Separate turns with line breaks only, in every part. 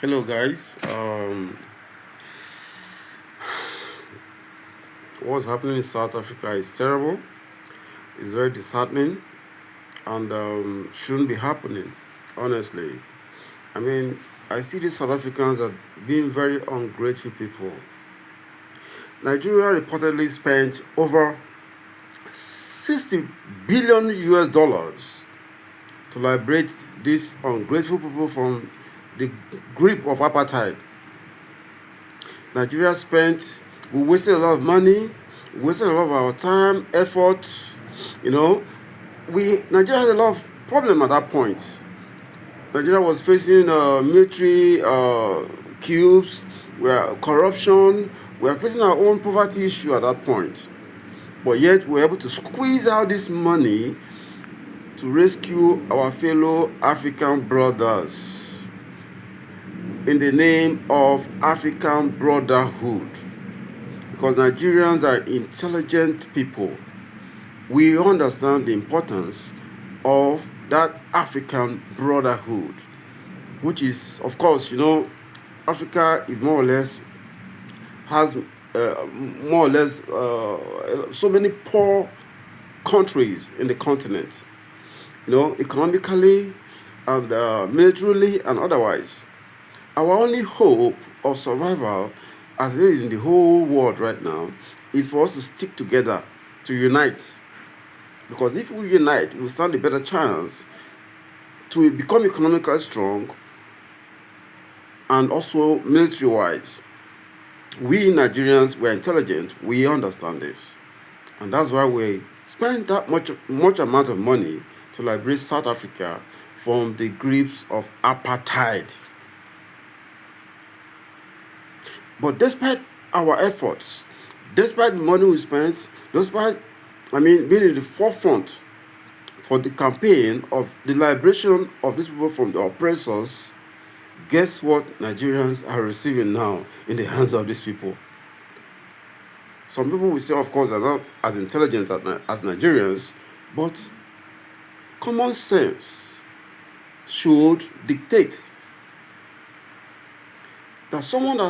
Hello, guys. What's happening in South Africa is terrible. It's very disheartening and shouldn't be happening, honestly. I mean, I see these South Africans as being very ungrateful people. Nigeria reportedly spent over 60 billion US dollars to liberate these ungrateful people from the grip of apartheid. Nigeria spent, we wasted a lot of money, we wasted a lot of our time, effort. You know, Nigeria had a lot of problem at that point. Nigeria was facing military coups, corruption. We were facing our own poverty issue at that point. But yet we were able to squeeze out this money to rescue our fellow African brothers in the name of African brotherhood. Because Nigerians are intelligent people. We understand the importance of that African brotherhood, which is, of course, Africa is more or less has so many poor countries in the continent, economically and militarily and otherwise. Our only hope of survival, as it is in the whole world right now, is for us to stick together, to unite. Because if we unite, we stand a better chance to become economically strong and also military-wise. We Nigerians, we're intelligent, we understand this. And that's why we spend that much amount of money to liberate South Africa from the grips of apartheid. But despite our efforts, despite the money we spent, being in the forefront for the campaign of the liberation of these people from the oppressors, guess what Nigerians are receiving now in the hands of these people? Some people will say, of course, they're not as intelligent as Nigerians, but common sense should dictate that someone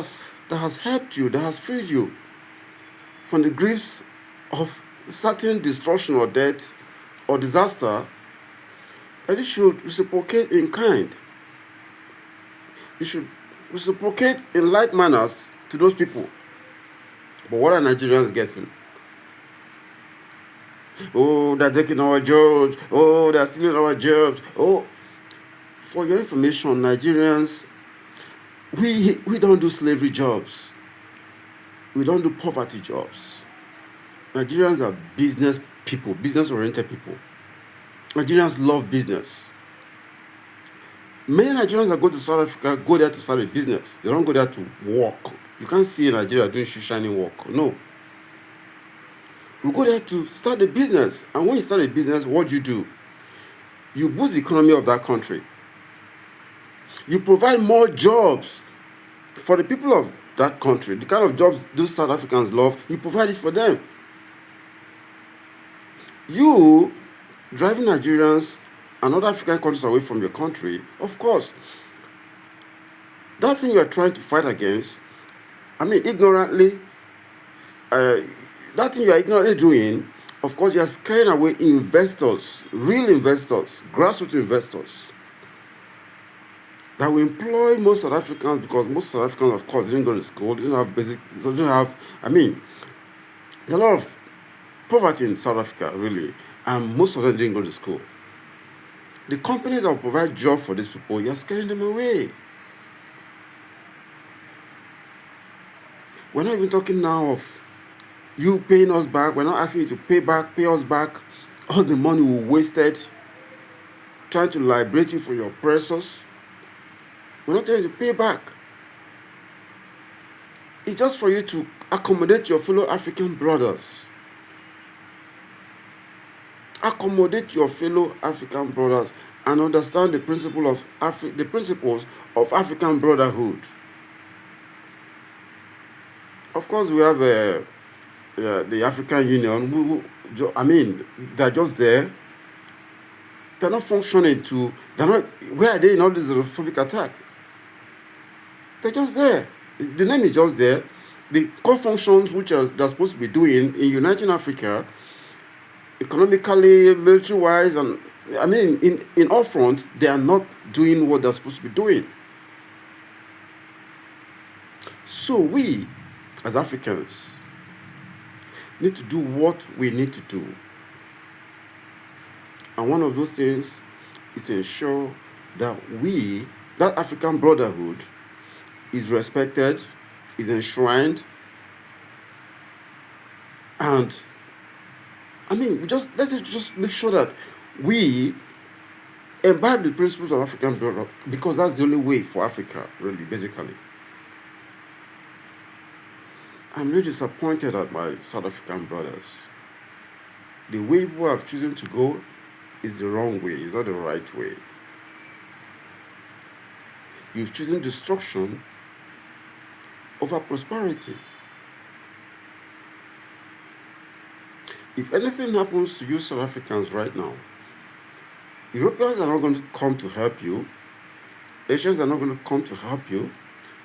that has helped you, that has freed you from the griefs of certain destruction or death or disaster, that you should reciprocate in kind. You should reciprocate in like manners to those people. But what are Nigerians getting? Oh, they're taking our jobs. Oh, they're stealing our jobs. Oh, for your information, Nigerians, we don't do slavery jobs. We don't do poverty jobs. Nigerians are business people, business-oriented people. Nigerians love business. Many Nigerians that go to South Africa go there to start a business. They don't go there to work. You can't see Nigeria doing shining work. No. We go there to start a business. And when you start a business, what do? You boost the economy of that country. You provide more jobs for the people of that country. The kind of jobs those South Africans love, you provide it for them. You driving Nigerians and other African countries away from your country, of course, that thing you are trying to fight against, ignorantly, that thing you are ignorantly doing, of course, you are scaring away investors, real investors, grassroots investors, that will employ most South Africans, because most South Africans, of course, didn't go to school, there's a lot of poverty in South Africa, really, and most of them didn't go to school. The companies that will provide jobs for these people, you're scaring them away. We're not even talking now of you paying us back. We're not asking you to pay us back all the money we wasted trying to liberate you from your oppressors. We're not telling you to pay back. It's just for you to accommodate your fellow African brothers. Accommodate your fellow African brothers and understand the principles of African brotherhood. Of course, we have the African Union. They're just there. They're not functioning where are they in all this xenophobic attack? They're just there. The name is just there. The core functions which they're supposed to be doing in uniting Africa, economically, military-wise, and I mean, in all fronts, they are not doing what they're supposed to be doing. So we, as Africans, need to do what we need to do. And one of those things is to ensure that that African brotherhood, is respected, is enshrined, and I mean, let's just make sure that we imbibe the principles of African brotherhood, because that's the only way for Africa, really, basically. I'm really disappointed at my South African brothers. The way people have chosen to go is the wrong way, it's not the right way. You've chosen destruction over prosperity. If anything happens to you South Africans right now, Europeans are not going to come to help you. Asians are not going to come to help you.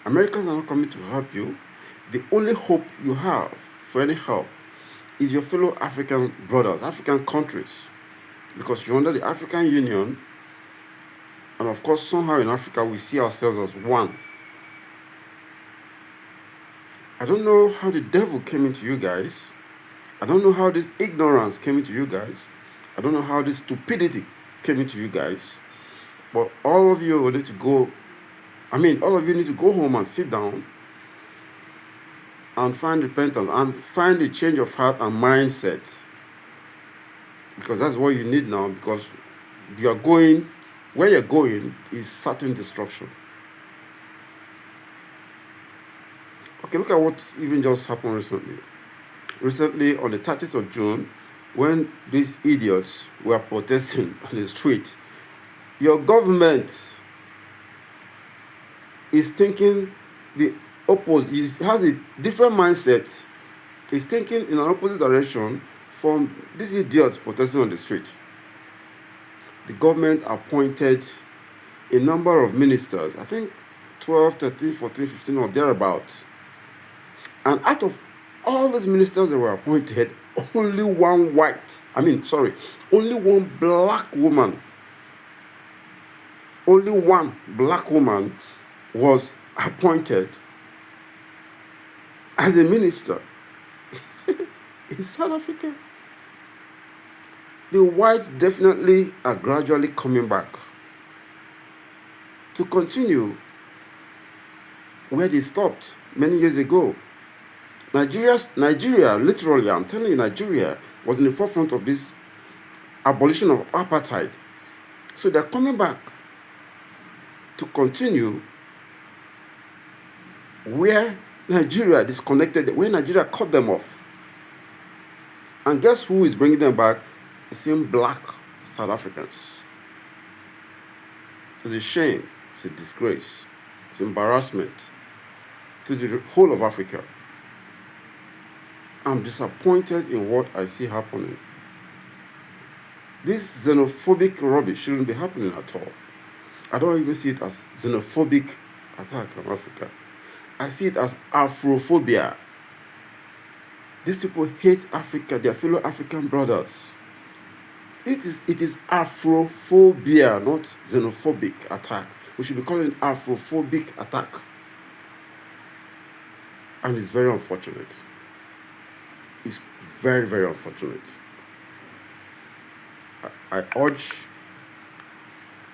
Americans are not coming to help you. The only hope you have for any help is your fellow African brothers, African countries. Because you're under the African Union, and of course, somehow in Africa, we see ourselves as one. I don't know how the devil came into you guys. I don't know how this ignorance came into you guys. I don't know how this stupidity came into you guys. But all of you need to go, all of you need to go home and sit down and find repentance and find a change of heart and mindset. Because that's what you need now, because where you're going is certain destruction. Okay, look at what even just happened recently. Recently, on the 30th of June, when these idiots were protesting on the street, your government is thinking the opposite, it has a different mindset. It's thinking in an opposite direction from these idiots protesting on the street. The government appointed a number of ministers, I think 12, 13, 14, 15 or thereabouts. And out of all these ministers that were appointed, only one black woman, was appointed as a minister in South Africa. The whites definitely are gradually coming back to continue where they stopped many years ago. Nigeria, literally, I'm telling you, Nigeria was in the forefront of this abolition of apartheid. So they're coming back to continue where Nigeria disconnected, where Nigeria cut them off. And guess who is bringing them back? The same black South Africans. It's a shame, it's a disgrace, it's embarrassment to the whole of Africa. I'm disappointed in what I see happening. This xenophobic rubbish shouldn't be happening at all. I don't even see it as xenophobic attack on Africa. I see it as Afrophobia. These people hate Africa, their fellow African brothers. It is Afrophobia, not xenophobic attack. We should be calling it Afrophobic attack. And it's very unfortunate. It's very, very unfortunate. I urge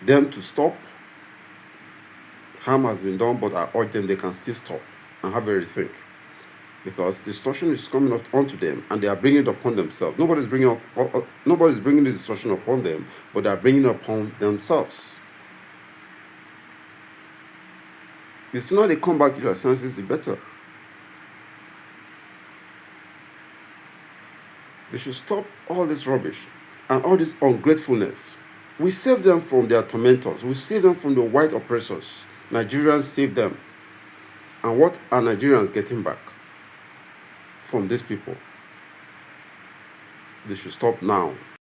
them to stop. Harm has been done, but I urge them they can still stop and have a rethink. Because distortion is coming up onto them, and they are bringing it upon themselves. Nobody's bringing the distortion upon them, but they are bringing it upon themselves. The sooner they come back to their senses, the better. They should stop all this rubbish and all this ungratefulness. We save them from their tormentors. We save them from the white oppressors. Nigerians save them. And what are Nigerians getting back from these people? They should stop now.